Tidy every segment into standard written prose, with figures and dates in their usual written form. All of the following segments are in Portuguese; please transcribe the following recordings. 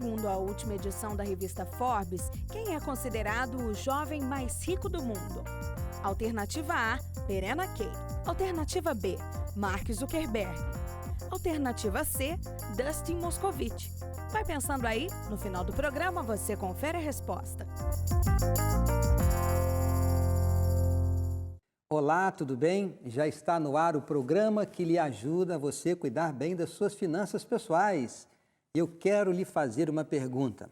Segundo a última edição da revista Forbes, quem é considerado o jovem mais rico do mundo? Alternativa A, Perena Kay. Alternativa B, Mark Zuckerberg. Alternativa C, Dustin Moskovitch. Vai pensando aí, no final do programa você confere a resposta. Olá, tudo bem? Já está no ar o programa que lhe ajuda a você cuidar bem das suas finanças pessoais. Eu quero lhe fazer uma pergunta.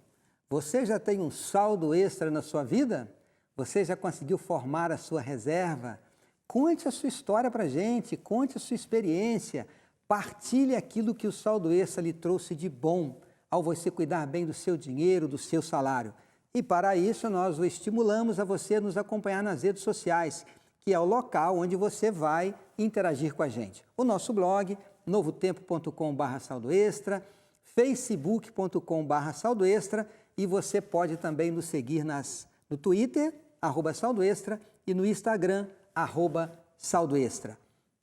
Você já tem um saldo extra na sua vida? Você já conseguiu formar a sua reserva? Conte a sua história para a gente, conte a sua experiência. Partilhe aquilo que o saldo extra lhe trouxe de bom ao você cuidar bem do seu dinheiro, do seu salário. E para isso nós o estimulamos a você nos acompanhar nas redes sociais, que é o local onde você vai interagir com a gente. O nosso blog, novotempo.com/saldoextra, facebook.com/saldoextra e você pode também nos seguir no Twitter, @saldoextra e no Instagram, @saldoextra.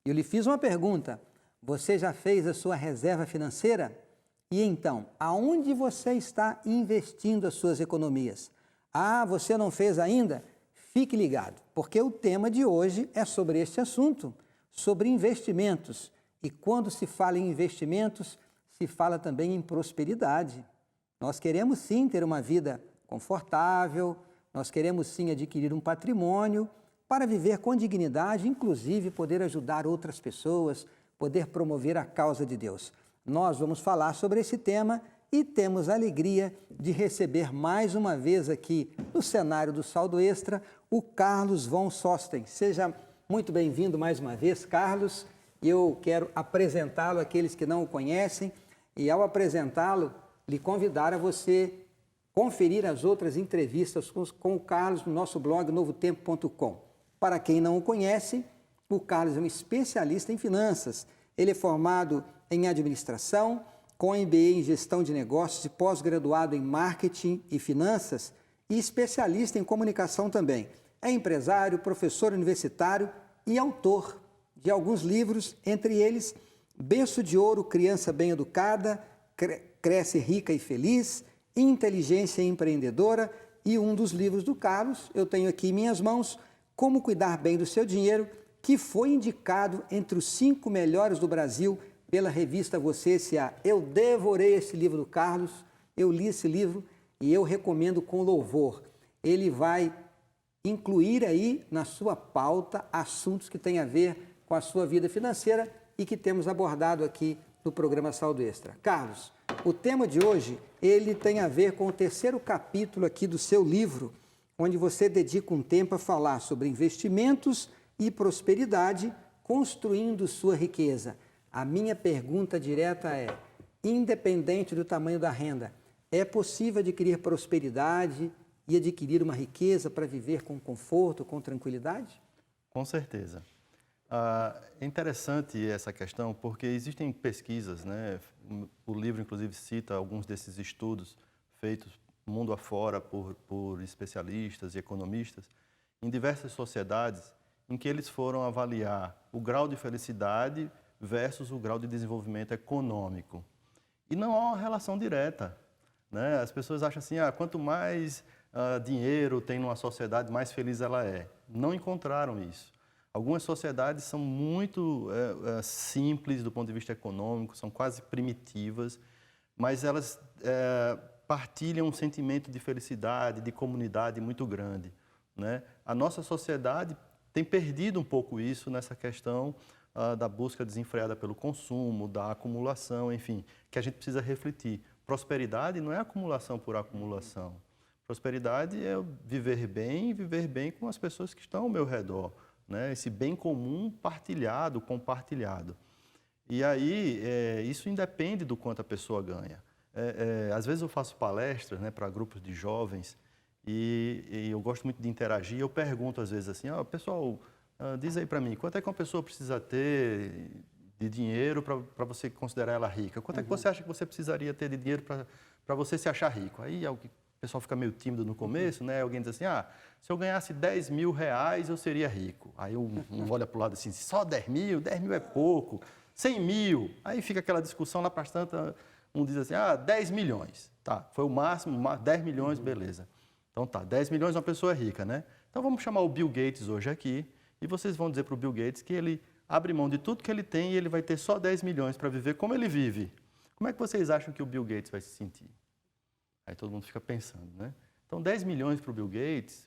Eu lhe fiz uma pergunta, você já fez a sua reserva financeira? E então, aonde você está investindo as suas economias? Ah, você não fez ainda? Fique ligado, porque o tema de hoje é sobre este assunto, sobre investimentos. E quando se fala em investimentos, se fala também em prosperidade. Nós queremos sim ter uma vida confortável, nós queremos sim adquirir um patrimônio para viver com dignidade, inclusive poder ajudar outras pessoas, poder promover a causa de Deus. Nós vamos falar sobre esse tema e temos a alegria de receber mais uma vez aqui no cenário do Saldo Extra o Carlos von Sosten. Seja muito bem-vindo mais uma vez, Carlos. Eu quero apresentá-lo àqueles que não o conhecem e, ao apresentá-lo, lhe convidar a você conferir as outras entrevistas com o Carlos no nosso blog novotempo.com. Para quem não o conhece, o Carlos é um especialista em finanças. Ele é formado em administração, com MBA em gestão de negócios e pós-graduado em marketing e finanças e especialista em comunicação também. É empresário, professor universitário e autor de alguns livros, entre eles Berço de Ouro, Criança Bem Educada, Cresce Rica e Feliz, Inteligência Empreendedora e um dos livros do Carlos, eu tenho aqui em minhas mãos, Como Cuidar Bem do Seu Dinheiro, que foi indicado entre os 5 melhores do Brasil pela revista Você S.A. Eu devorei esse livro do Carlos, eu li esse livro e eu recomendo com louvor. Ele vai incluir aí na sua pauta assuntos que têm a ver com a sua vida financeira e que temos abordado aqui no programa Saldo Extra. Carlos, o tema de hoje, ele tem a ver com o 3º capítulo aqui do seu livro, onde você dedica um tempo a falar sobre investimentos e prosperidade, construindo sua riqueza. A minha pergunta direta é, independente do tamanho da renda, é possível adquirir prosperidade e adquirir uma riqueza para viver com conforto, com tranquilidade? Com certeza. É interessante essa questão porque existem pesquisas, né? O livro, inclusive, cita alguns desses estudos feitos mundo afora por especialistas e economistas em diversas sociedades em que eles foram avaliar o grau de felicidade versus o grau de desenvolvimento econômico. E não há uma relação direta, né? As pessoas acham assim, quanto mais dinheiro tem numa sociedade, mais feliz ela é. Não encontraram isso. Algumas sociedades são muito simples do ponto de vista econômico, são quase primitivas, mas elas partilham um sentimento de felicidade, de comunidade muito grande, né? A nossa sociedade tem perdido um pouco isso nessa questão da busca desenfreada pelo consumo, da acumulação, enfim, que a gente precisa refletir. Prosperidade não é acumulação por acumulação. Prosperidade é viver bem e viver bem com as pessoas que estão ao meu redor, né? Esse bem comum partilhado, compartilhado. E aí, isso independe do quanto a pessoa ganha. Às vezes eu faço palestras, né, para grupos de jovens e eu gosto muito de interagir. Eu pergunto às vezes assim, pessoal, diz aí para mim, quanto é que uma pessoa precisa ter de dinheiro para você considerar ela rica? Quanto é que você acha que você precisaria ter de dinheiro para você se achar rico? Aí o pessoal fica meio tímido no começo, né? Alguém diz assim, se eu ganhasse 10 mil reais, eu seria rico. Aí um olha para o lado assim, só 10 mil? 10 mil é pouco. 100 mil. Aí fica aquela discussão lá para tanto, um diz assim, 10 milhões. Tá, foi o máximo, 10 milhões, beleza. Então tá, 10 milhões é uma pessoa rica, né? Então vamos chamar o Bill Gates hoje aqui e vocês vão dizer para o Bill Gates que ele abre mão de tudo que ele tem e ele vai ter só 10 milhões para viver como ele vive. Como é que vocês acham que o Bill Gates vai se sentir? Aí todo mundo fica pensando, né? Então 10 milhões para o Bill Gates,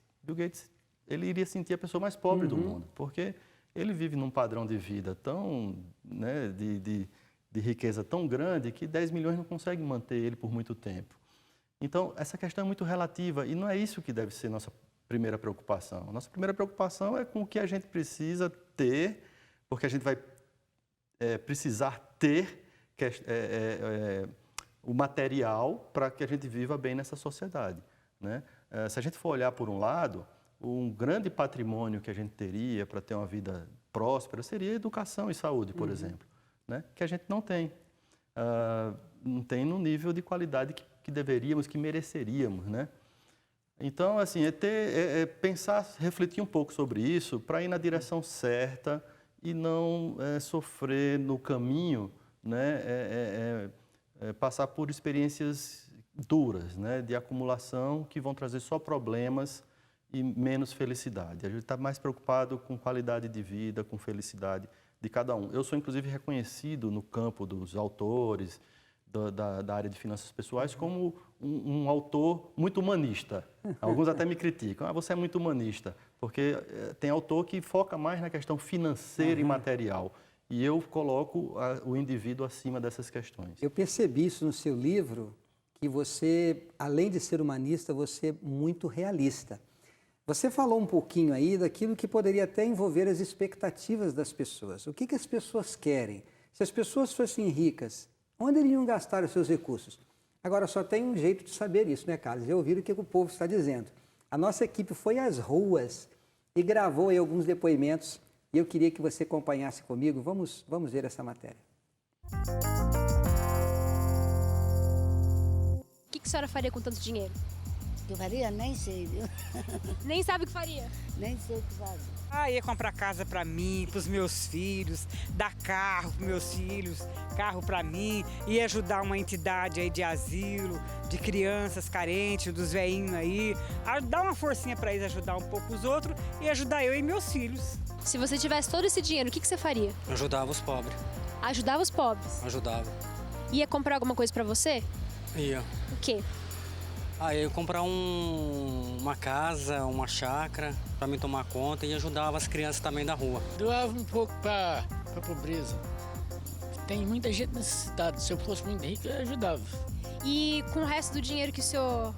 ele iria sentir a pessoa mais pobre do mundo, porque ele vive num padrão de vida tão, né, de riqueza tão grande que 10 milhões não consegue manter ele por muito tempo. Então, essa questão é muito relativa e não é isso que deve ser nossa primeira preocupação. Nossa primeira preocupação é com o que a gente precisa ter, porque a gente vai precisar ter o material para que a gente viva bem nessa sociedade, né? Se a gente for olhar por um lado, um grande patrimônio que a gente teria para ter uma vida próspera seria educação e saúde, por exemplo, né? Que a gente não tem. Não tem no nível de qualidade que deveríamos, que mereceríamos, né? Então, assim, pensar, refletir um pouco sobre isso para ir na direção certa e não sofrer no caminho, né? Passar por experiências duras, né? De acumulação que vão trazer só problemas e menos felicidade. A gente está mais preocupado com qualidade de vida, com felicidade de cada um. Eu sou, inclusive, reconhecido no campo dos autores, da área de finanças pessoais, como um autor muito humanista. Alguns até me criticam. Você é muito humanista, porque tem autor que foca mais na questão financeira e material. E eu coloco o indivíduo acima dessas questões. Eu percebi isso no seu livro, que você, além de ser humanista, você é muito realista. Você falou um pouquinho aí daquilo que poderia até envolver as expectativas das pessoas. O que as pessoas querem? Se as pessoas fossem ricas, onde iriam gastar os seus recursos? Agora, só tem um jeito de saber isso, né, Carlos? Eu ouvi o que o povo está dizendo. A nossa equipe foi às ruas e gravou aí alguns depoimentos e eu queria que você acompanhasse comigo. Vamos ver essa matéria. O que a senhora faria com tanto dinheiro? O que eu faria? Nem sei, viu? Nem sabe o que faria? Nem sei o que faria. Ia comprar casa para mim, para os meus filhos, dar carro para meus filhos, carro para mim, ia ajudar uma entidade aí de asilo, de crianças carentes, dos velhinhos aí, dar uma forcinha para eles, ajudar um pouco os outros e ajudar eu e meus filhos. Se você tivesse todo esse dinheiro, o que você faria? Ajudava os pobres. Ajudava os pobres? Ajudava. Ia comprar alguma coisa para você? Ia. O quê? Ia comprar uma casa, uma chácara para me tomar conta e ajudava as crianças também da rua. Doava um pouco para a pobreza. Tem muita gente necessitada. Se eu fosse muito rico, eu ajudava. E com o resto do dinheiro que o senhor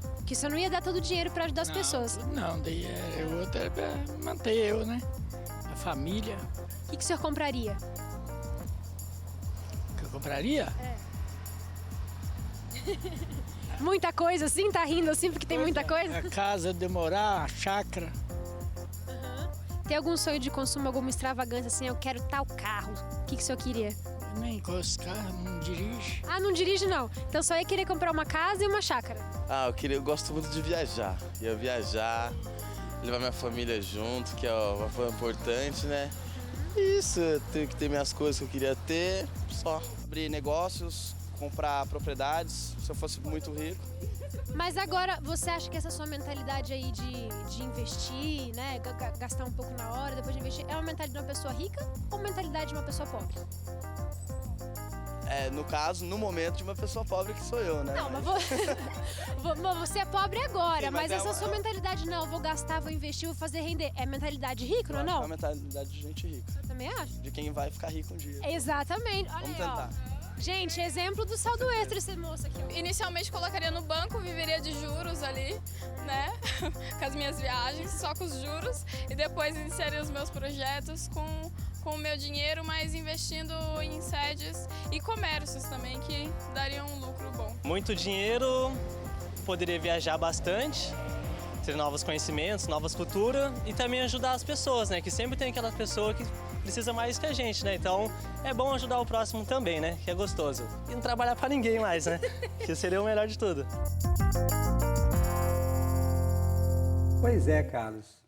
não ia dar todo o dinheiro para ajudar as pessoas? Não, daí o outro era para manter eu, né? A família. O que o senhor compraria? O que eu compraria? Muita coisa assim? Tá rindo assim porque tem muita coisa? A casa de morar, a chácara. Tem algum sonho de consumo, alguma extravagância assim? Eu quero tal carro. O que o senhor queria? Eu nem gosto de carro, não dirijo. Não dirige não. Então só ia querer comprar uma casa e uma chácara. Eu gosto muito de viajar. Ia viajar, levar minha família junto, que é uma coisa importante, né? Isso, eu tenho que ter minhas coisas que eu queria ter, só abrir negócios, comprar propriedades, se eu fosse muito rico. Mas agora, você acha que essa sua mentalidade aí de investir, né, gastar um pouco na hora, depois de investir, é uma mentalidade de uma pessoa rica ou uma mentalidade de uma pessoa pobre? No caso, no momento, de uma pessoa pobre que sou eu, né? Não, mas você é pobre agora, Sim, mas essa sua mentalidade, não, vou gastar, vou investir, vou fazer render, é mentalidade rica, não é não? É uma mentalidade de gente rica. Eu também acho. De quem vai ficar rico um dia. Exatamente, olha Vamos aí, tentar. Gente, exemplo do saldo extra esse moço aqui. Inicialmente colocaria no banco, viveria de juros ali, né? Com as minhas viagens, só com os juros. E depois iniciaria os meus projetos com o meu dinheiro, mas investindo em sedes e comércios também, que dariam um lucro bom. Muito dinheiro, poderia viajar bastante, ter novos conhecimentos, novas culturas e também ajudar as pessoas, né? Que sempre tem aquela pessoa que precisa mais que a gente, né? Então é bom ajudar o próximo também, né? Que é gostoso. E não trabalhar para ninguém mais, né? Que seria o melhor de tudo. Pois é, Carlos.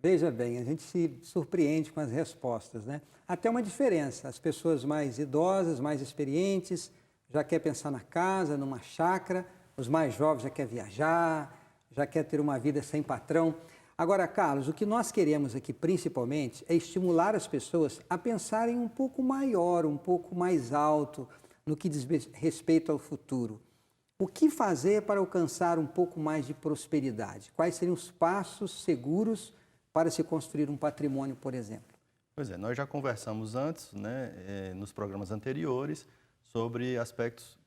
Veja bem, a gente se surpreende com as respostas, né? Até uma diferença. As pessoas mais idosas, mais experientes, já quer pensar na casa, numa chácara. os mais jovens já querem viajar, já querem ter uma vida sem patrão. Agora, Carlos, o que nós queremos aqui principalmente é estimular as pessoas a pensarem um pouco maior, um pouco mais alto no que diz respeito ao futuro. O que fazer para alcançar um pouco mais de prosperidade? Quais seriam os passos seguros para se construir um patrimônio, por exemplo? Pois é, nós já conversamos antes, né, nos programas anteriores, sobre aspectos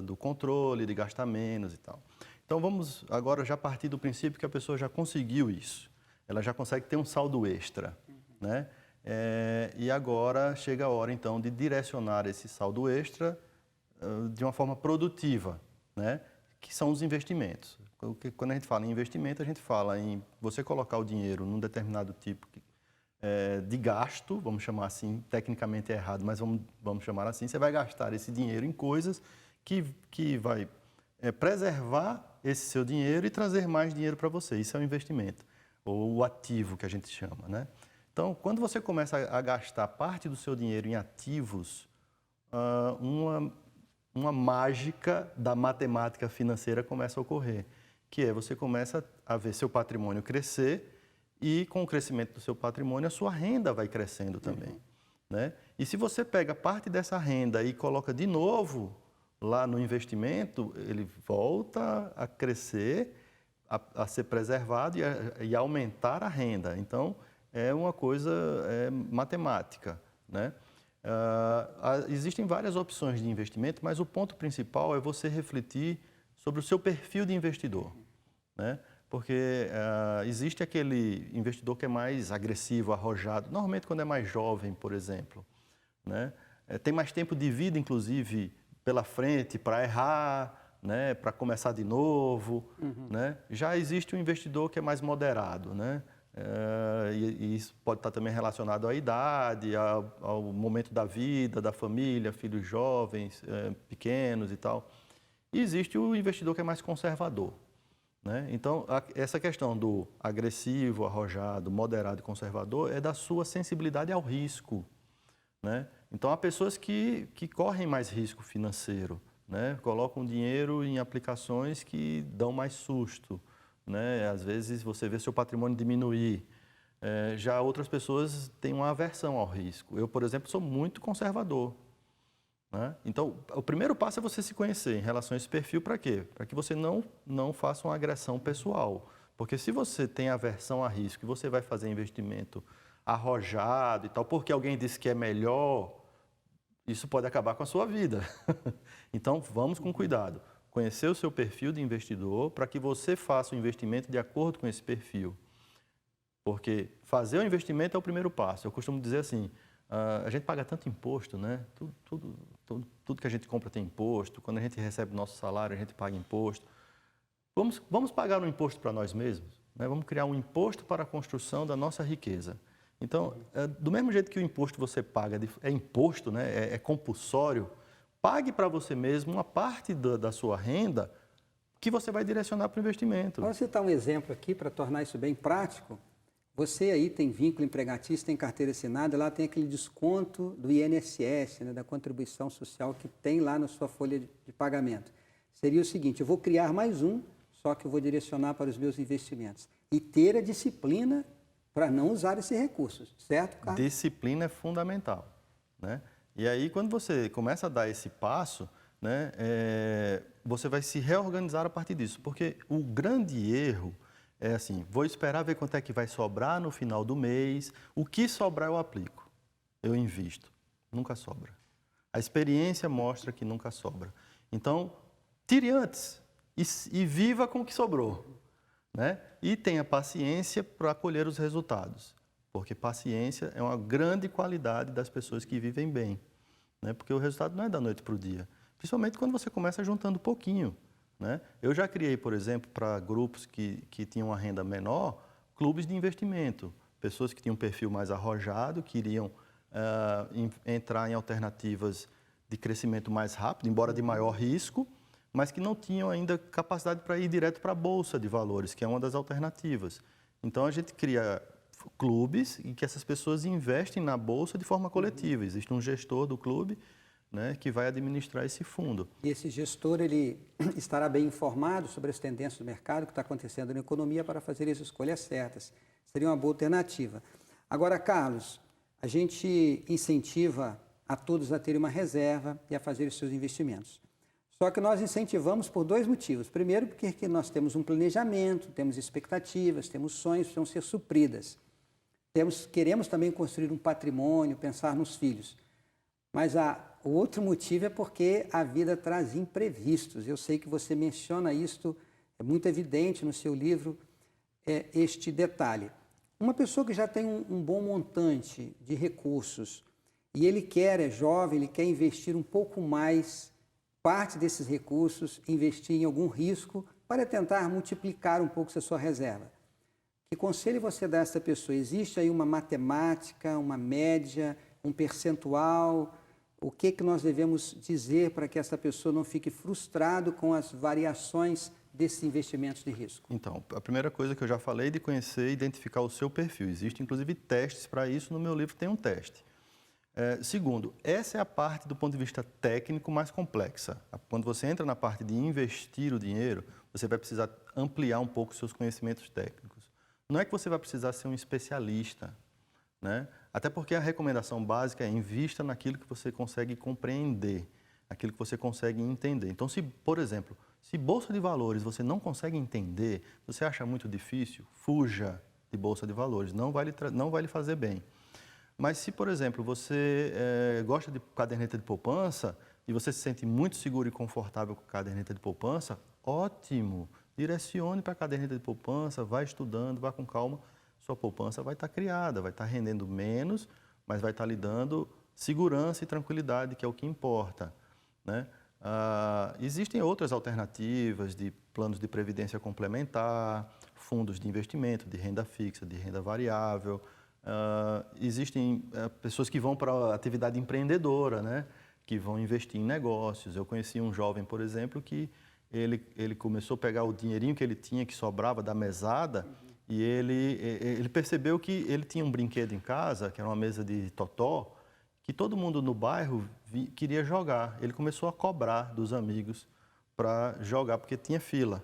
do controle, de gastar menos e tal. Então, vamos agora já partir do princípio que a pessoa já conseguiu isso. Ela já consegue ter um saldo extra, né? E agora chega a hora, então, de direcionar esse saldo extra de uma forma produtiva, né? Que são os investimentos. Quando a gente fala em investimento, a gente fala em você colocar o dinheiro num determinado tipo de gasto, vamos chamar assim, tecnicamente é errado, mas vamos chamar assim. Você vai gastar esse dinheiro em coisas que vai preservar esse seu dinheiro e trazer mais dinheiro para você. Isso é um investimento, ou o ativo que a gente chama, né? Então, quando você começa a gastar parte do seu dinheiro em ativos, uma mágica da matemática financeira começa a ocorrer, que é você começa a ver seu patrimônio crescer e, com o crescimento do seu patrimônio, a sua renda vai crescendo também, né? E se você pega parte dessa renda e coloca de novo lá no investimento, ele volta a crescer, a ser preservado e a aumentar a renda. Então, é uma coisa matemática, né? Existem várias opções de investimento, mas o ponto principal é você refletir sobre o seu perfil de investidor, né? Porque existe aquele investidor que é mais agressivo, arrojado, normalmente quando é mais jovem, por exemplo, né? Tem mais tempo de vida, inclusive, pela frente para errar, né? Para começar de novo, né? Já existe um investidor que é mais moderado, né? E isso pode estar também relacionado à idade, ao momento da vida, da família, filhos jovens, pequenos e tal. E existe o investidor que é mais conservador, né? Então, essa questão do agressivo, arrojado, moderado e conservador é da sua sensibilidade ao risco, né? Então, há pessoas que correm mais risco financeiro, né? Colocam dinheiro em aplicações que dão mais susto, né? Às vezes, você vê seu patrimônio diminuir. Já outras pessoas têm uma aversão ao risco. Eu, por exemplo, sou muito conservador, né? Então, o primeiro passo é você se conhecer em relação a esse perfil. Para quê? Para que você não faça uma agressão pessoal. Porque se você tem aversão a risco e você vai fazer investimento arrojado e tal, porque alguém disse que é melhor, isso pode acabar com a sua vida. Então, vamos com cuidado. Conhecer o seu perfil de investidor para que você faça o investimento de acordo com esse perfil. Porque fazer o investimento é o primeiro passo. Eu costumo dizer assim, a gente paga tanto imposto, né? Tudo que a gente compra tem imposto. Quando a gente recebe o nosso salário, a gente paga imposto. Vamos pagar um imposto para nós mesmos, né? Vamos criar um imposto para a construção da nossa riqueza. Então, do mesmo jeito que o imposto você paga, é imposto, né? É compulsório, pague para você mesmo uma parte da sua renda que você vai direcionar para o investimento. Vamos citar um exemplo aqui para tornar isso bem prático. Você aí tem vínculo empregatício, tem carteira assinada, lá tem aquele desconto do INSS, né, da contribuição social que tem lá na sua folha de pagamento. Seria o seguinte, eu vou criar mais um, só que eu vou direcionar para os meus investimentos. E ter a disciplina para não usar esse recurso, certo, Carlos? Disciplina é fundamental, né? E aí, quando você começa a dar esse passo, né, você vai se reorganizar a partir disso. Porque o grande erro é assim, vou esperar ver quanto é que vai sobrar no final do mês, o que sobrar eu aplico, eu invisto. Nunca sobra. A experiência mostra que nunca sobra. Então, tire antes e viva com o que sobrou, né? E tenha paciência para colher os resultados, porque paciência é uma grande qualidade das pessoas que vivem bem, né? Porque o resultado não é da noite para o dia, principalmente quando você começa juntando pouquinho, né? Eu já criei, por exemplo, para grupos que tinham uma renda menor, clubes de investimento, pessoas que tinham um perfil mais arrojado, queriam entrar em alternativas de crescimento mais rápido, embora de maior risco, mas que não tinham ainda capacidade para ir direto para a Bolsa de Valores, que é uma das alternativas. Então, a gente cria clubes em que essas pessoas investem na Bolsa de forma coletiva. Existe um gestor do clube né, que vai administrar esse fundo. E esse gestor, ele estará bem informado sobre as tendências do mercado, o que está acontecendo na economia, para fazer as escolhas certas. Seria uma boa alternativa. Agora, Carlos, a gente incentiva a todos a terem uma reserva e a fazer os seus investimentos. Só que nós incentivamos por 2 motivos. Primeiro, porque nós temos um planejamento, temos expectativas, temos sonhos que precisam ser supridas. Queremos também construir um patrimônio, pensar nos filhos. Mas o outro motivo é porque a vida traz imprevistos. Eu sei que você menciona isto, é muito evidente no seu livro, este detalhe. Uma pessoa que já tem um bom montante de recursos e ele é jovem, ele quer investir um pouco mais, parte desses recursos, investir em algum risco para tentar multiplicar um pouco a sua reserva. Que conselho você dá a essa pessoa? Existe aí uma matemática, uma média, um percentual? O que nós devemos dizer para que essa pessoa não fique frustrado com as variações desses investimentos de risco? Então, a primeira coisa que eu já falei é de conhecer e identificar o seu perfil. Existem, inclusive, testes para isso. No meu livro tem um teste. Segundo, essa é a parte do ponto de vista técnico mais complexa. Quando você entra na parte de investir o dinheiro, você vai precisar ampliar um pouco os seus conhecimentos técnicos. Não é que você vai precisar ser um especialista, né? Até porque a recomendação básica é invista naquilo que você consegue compreender, aquilo que você consegue entender. Então, por exemplo, se Bolsa de Valores você não consegue entender, você acha muito difícil, fuja de Bolsa de Valores, não vai lhe fazer bem. Mas se, por exemplo, você gosta de caderneta de poupança e você se sente muito seguro e confortável com a caderneta de poupança, ótimo! Direcione para a caderneta de poupança, vá estudando, vá com calma. Sua poupança vai estar criada, vai estar rendendo menos, mas vai estar lhe dando segurança e tranquilidade, que é o que importa, né? Existem outras alternativas de planos de previdência complementar, fundos de investimento, de renda fixa, de renda variável. Existem pessoas que vão para a atividade empreendedora, né? Que vão investir em negócios. Eu conheci um jovem, por exemplo, que ele começou a pegar o dinheirinho que ele tinha, que sobrava da mesada, e ele percebeu que ele tinha um brinquedo em casa, que era uma mesa de totó, que todo mundo no bairro queria jogar. Ele começou a cobrar dos amigos para jogar, porque tinha fila.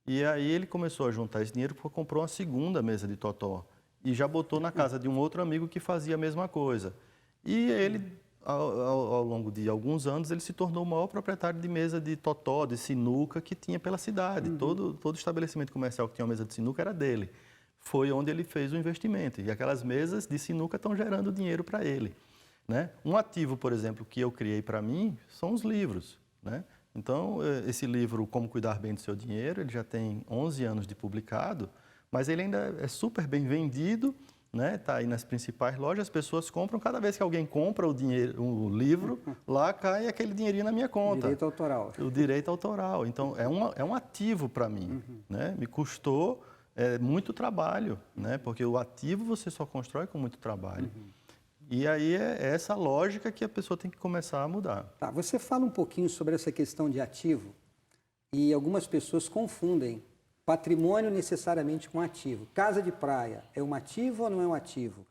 E aí ele começou a juntar esse dinheiro porque comprou uma segunda mesa de totó. E já botou na casa de um outro amigo que fazia a mesma coisa. E ele, ao longo de alguns anos, ele se tornou o maior proprietário de mesa de totó, de sinuca que tinha pela cidade. Todo estabelecimento comercial que tinha uma mesa de sinuca era dele. Foi onde ele fez o investimento. E aquelas mesas de sinuca estão gerando dinheiro para ele, né? Um ativo, por exemplo, que eu criei para mim, são os livros, né? Então, esse livro, Como Cuidar Bem do Seu Dinheiro, ele já tem 11 anos de publicado, mas ele ainda é super bem vendido, né? Tá aí nas principais lojas, as pessoas compram. Cada vez que alguém compra o livro, lá cai aquele dinheirinho na minha conta. Direito autoral. O direito autoral. Então, é um ativo para mim, né? Me custou muito trabalho, né? Porque o ativo você só constrói com muito trabalho. E aí é essa lógica que a pessoa tem que começar a mudar. Tá, você fala um pouquinho sobre essa questão de ativo e algumas pessoas confundem patrimônio necessariamente com ativo. Casa de praia é um ativo ou não é um ativo?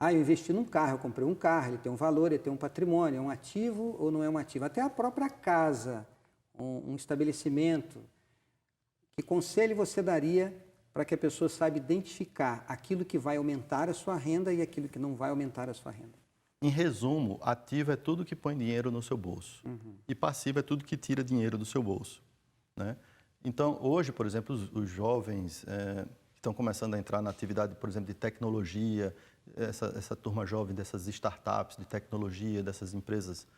Eu investi num carro, eu comprei um carro, ele tem um valor, ele tem um patrimônio, é um ativo ou não é um ativo? Até a própria casa, um estabelecimento. Que conselho você daria para que a pessoa saiba identificar aquilo que vai aumentar a sua renda e aquilo que não vai aumentar a sua renda? Em resumo, ativo é tudo que põe dinheiro no seu bolso. E passivo é tudo que tira dinheiro do seu bolso, né? Então, hoje, por exemplo, os jovens que estão começando a entrar na atividade, por exemplo, de tecnologia, essa turma jovem dessas startups de tecnologia, dessas empresas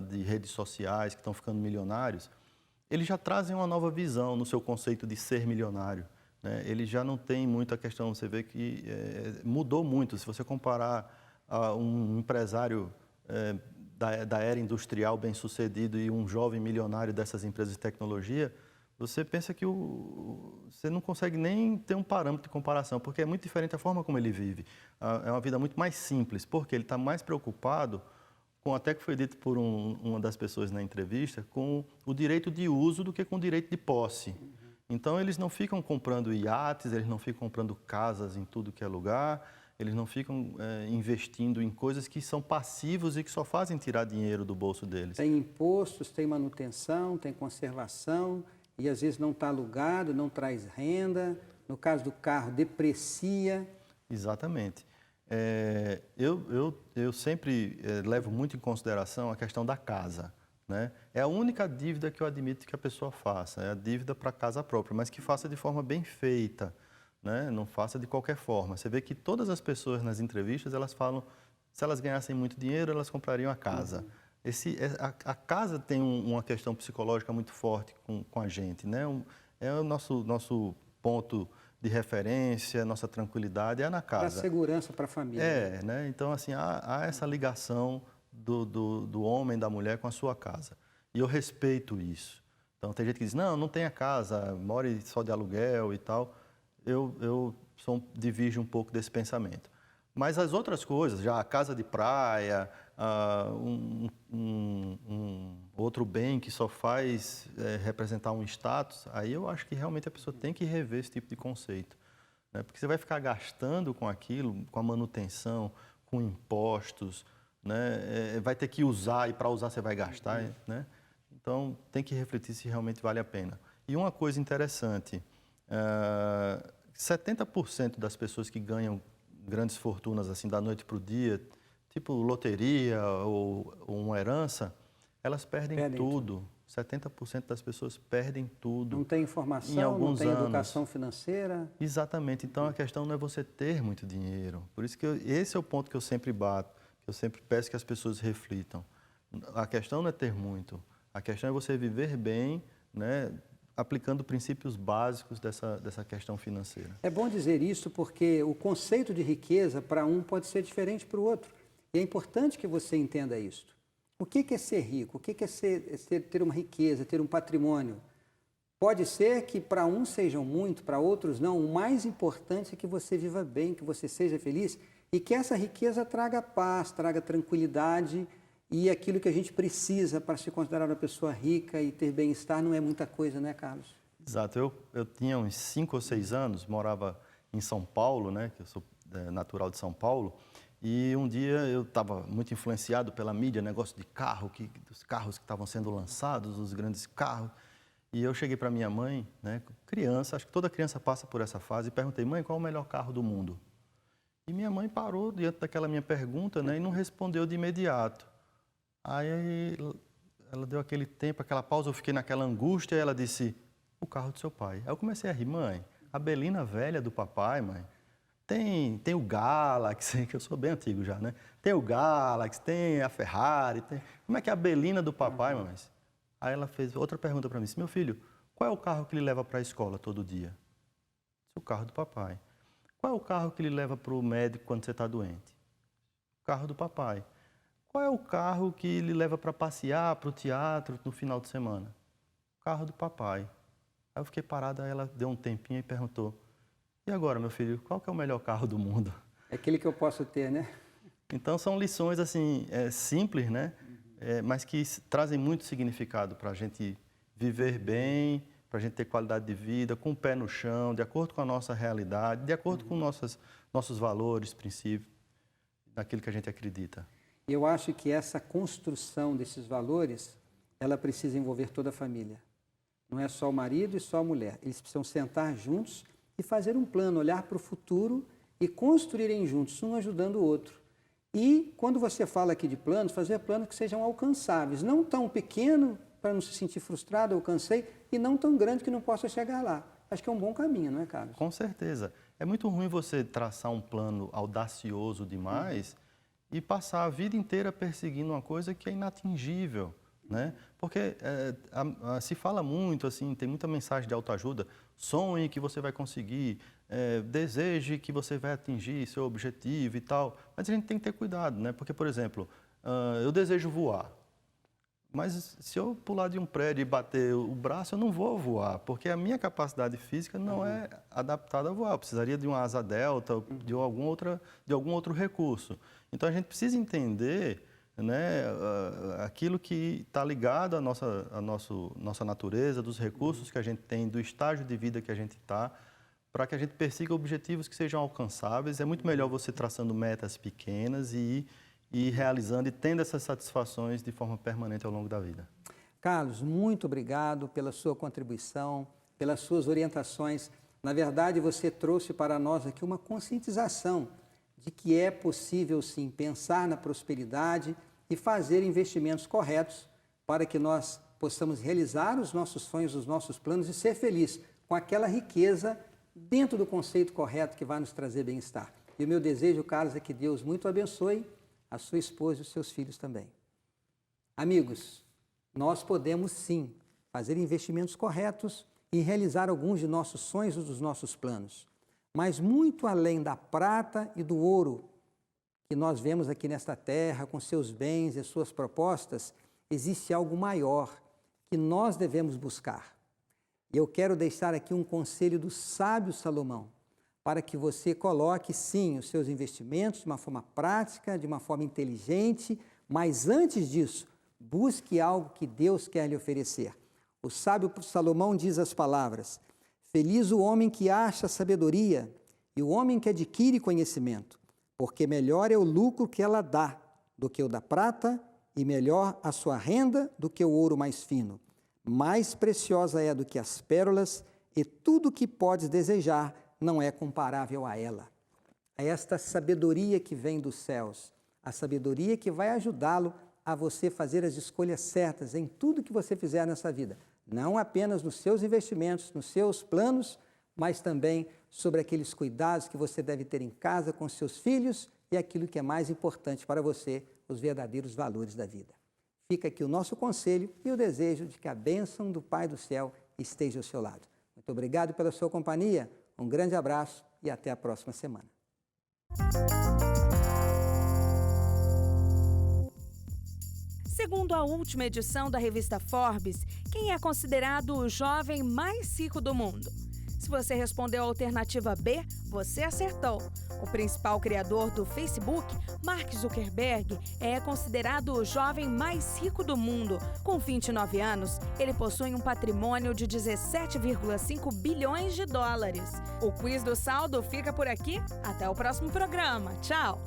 de redes sociais que estão ficando milionários, eles já trazem uma nova visão no seu conceito de ser milionário, né? Eles já não têm muito a questão, você vê que mudou muito. Se você comparar um empresário da era industrial bem-sucedido e um jovem milionário dessas empresas de tecnologia, você pensa que você não consegue nem ter um parâmetro de comparação, porque é muito diferente a forma como ele vive. É uma vida muito mais simples, porque ele está mais preocupado com, até que foi dito por uma das pessoas na entrevista, com o direito de uso do que com o direito de posse. Então, eles não ficam comprando iates, eles não ficam comprando casas em tudo que é lugar, eles não ficam investindo em coisas que são passivos e que só fazem tirar dinheiro do bolso deles. Tem impostos, tem manutenção, tem conservação e às vezes não está alugado, não traz renda. No caso do carro, deprecia. Exatamente. Eu sempre levo muito em consideração a questão da casa, né? É a única dívida que eu admito que a pessoa faça, é a dívida para a casa própria, mas que faça de forma bem feita, né? Não faça de qualquer forma. Você vê que todas as pessoas nas entrevistas, elas falam, se elas ganhassem muito dinheiro, elas comprariam a casa. A casa tem uma questão psicológica muito forte com a gente, né? É o nosso ponto de referência, nossa tranquilidade é na casa. Dá segurança para a família. Né? Então, assim, há essa ligação do homem, da mulher com a sua casa. E eu respeito isso. Então, tem gente que diz, não tem a casa, more só de aluguel e tal. Eu divirjo um pouco desse pensamento. Mas as outras coisas, já a casa de praia, outro bem que só faz representar um status, aí eu acho que realmente a pessoa tem que rever esse tipo de conceito, né? Porque você vai ficar gastando com aquilo, com a manutenção, com impostos, né? Vai ter que usar e para usar você vai gastar, né? Então tem que refletir se realmente vale a pena. E uma coisa interessante, 70% das pessoas que ganham grandes fortunas assim da noite para o dia, tipo loteria ou uma herança, elas perdem tudo. 70% das pessoas perdem tudo. Não tem informação, em alguns não tem anos. educação financeira. Exatamente. Então, a questão não é você ter muito dinheiro. Por isso que esse é o ponto que eu sempre bato, que eu sempre peço que as pessoas reflitam. A questão não é ter muito. A questão é você viver bem, né, aplicando princípios básicos dessa questão financeira. É bom dizer isso porque o conceito de riqueza para um pode ser diferente para o outro. E é importante que você entenda isso. O que é ser rico? O que é ter uma riqueza, ter um patrimônio? Pode ser que para uns sejam muito, para outros não. O mais importante é que você viva bem, que você seja feliz e que essa riqueza traga paz, traga tranquilidade e aquilo que a gente precisa para se considerar uma pessoa rica e ter bem-estar não é muita coisa, né, Carlos? Exato. Eu tinha uns 5 ou 6 anos, morava em São Paulo, né, que eu sou natural de São Paulo, e um dia eu estava muito influenciado pela mídia, negócio de carro, dos carros que estavam sendo lançados, os grandes carros, e eu cheguei para minha mãe, né, criança, acho que toda criança passa por essa fase, e perguntei, mãe, qual é o melhor carro do mundo? E minha mãe parou diante daquela minha pergunta, né, e não respondeu de imediato. Aí ela deu aquele tempo, aquela pausa, eu fiquei naquela angústia e ela disse, o carro do seu pai. Aí eu comecei a rir, mãe, a Belina velha do papai, mãe, tem o Galaxy, que eu sou bem antigo já, né? Tem o Galaxy, tem a Ferrari, como é que é a Belina do papai, mãe? Aí ela fez outra pergunta para mim, disse, meu filho, qual é o carro que ele leva para a escola todo dia? O carro do papai. Qual é o carro que ele leva para o médico quando você está doente? O carro do papai. Qual é o carro que ele leva para passear, para o teatro no final de semana? O carro do papai. Aí eu fiquei parado, aí ela deu um tempinho e perguntou, e agora, meu filho, qual que é o melhor carro do mundo? É aquele que eu posso ter, né? Então, são lições, assim, simples, né? Mas que trazem muito significado para a gente viver bem, para a gente ter qualidade de vida, com o pé no chão, de acordo com a nossa realidade, de acordo com nossos valores, princípios, naquilo que a gente acredita. Eu acho que essa construção desses valores, ela precisa envolver toda a família. Não é só o marido e só a mulher. Eles precisam sentar juntos e fazer um plano, olhar para o futuro e construírem juntos, um ajudando o outro. E, quando você fala aqui de planos, fazer planos que sejam alcançáveis, não tão pequeno para não se sentir frustrado, eu cansei, e não tão grande que não possa chegar lá. Acho que é um bom caminho, não é, Carlos? Com certeza. É muito ruim você traçar um plano audacioso demais e passar a vida inteira perseguindo uma coisa que é inatingível, né? Porque se fala muito, assim, tem muita mensagem de autoajuda, sonhe que você vai conseguir, deseje que você vai atingir seu objetivo e tal, mas a gente tem que ter cuidado, né? Porque, por exemplo, eu desejo voar, mas se eu pular de um prédio e bater o braço, eu não vou voar, porque a minha capacidade física não é adaptada a voar, eu precisaria de uma asa delta, de algum outro recurso. Então, a gente precisa entender, né, aquilo que está ligado à nossa natureza, dos recursos que a gente tem, do estágio de vida que a gente está, para que a gente persiga objetivos que sejam alcançáveis. É muito melhor você traçando metas pequenas e ir realizando e tendo essas satisfações de forma permanente ao longo da vida. Carlos, muito obrigado pela sua contribuição, pelas suas orientações. Na verdade, você trouxe para nós aqui uma conscientização de que é possível, sim, pensar na prosperidade e fazer investimentos corretos para que nós possamos realizar os nossos sonhos, os nossos planos e ser feliz com aquela riqueza dentro do conceito correto que vai nos trazer bem-estar. E o meu desejo, Carlos, é que Deus muito abençoe a sua esposa e os seus filhos também. Amigos, nós podemos sim fazer investimentos corretos e realizar alguns de nossos sonhos e dos nossos planos. Mas muito além da prata e do ouro que nós vemos aqui nesta terra, com seus bens e suas propostas, existe algo maior que nós devemos buscar. E eu quero deixar aqui um conselho do sábio Salomão, para que você coloque, sim, os seus investimentos de uma forma prática, de uma forma inteligente, mas antes disso, busque algo que Deus quer lhe oferecer. O sábio Salomão diz as palavras: feliz o homem que acha sabedoria e o homem que adquire conhecimento, porque melhor é o lucro que ela dá do que o da prata e melhor a sua renda do que o ouro mais fino. Mais preciosa é do que as pérolas e tudo o que podes desejar não é comparável a ela. É esta sabedoria que vem dos céus, a sabedoria que vai ajudá-lo a você fazer as escolhas certas em tudo que você fizer nessa vida. Não apenas nos seus investimentos, nos seus planos, mas também sobre aqueles cuidados que você deve ter em casa com seus filhos e aquilo que é mais importante para você, os verdadeiros valores da vida. Fica aqui o nosso conselho e o desejo de que a bênção do Pai do Céu esteja ao seu lado. Muito obrigado pela sua companhia, um grande abraço e até a próxima semana. Segundo a última edição da revista Forbes, quem é considerado o jovem mais rico do mundo? Se você respondeu a alternativa B, você acertou. O principal criador do Facebook, Mark Zuckerberg, é considerado o jovem mais rico do mundo. Com 29 anos, ele possui um patrimônio de 17,5 bilhões de dólares. O quiz do saldo fica por aqui. Até o próximo programa. Tchau!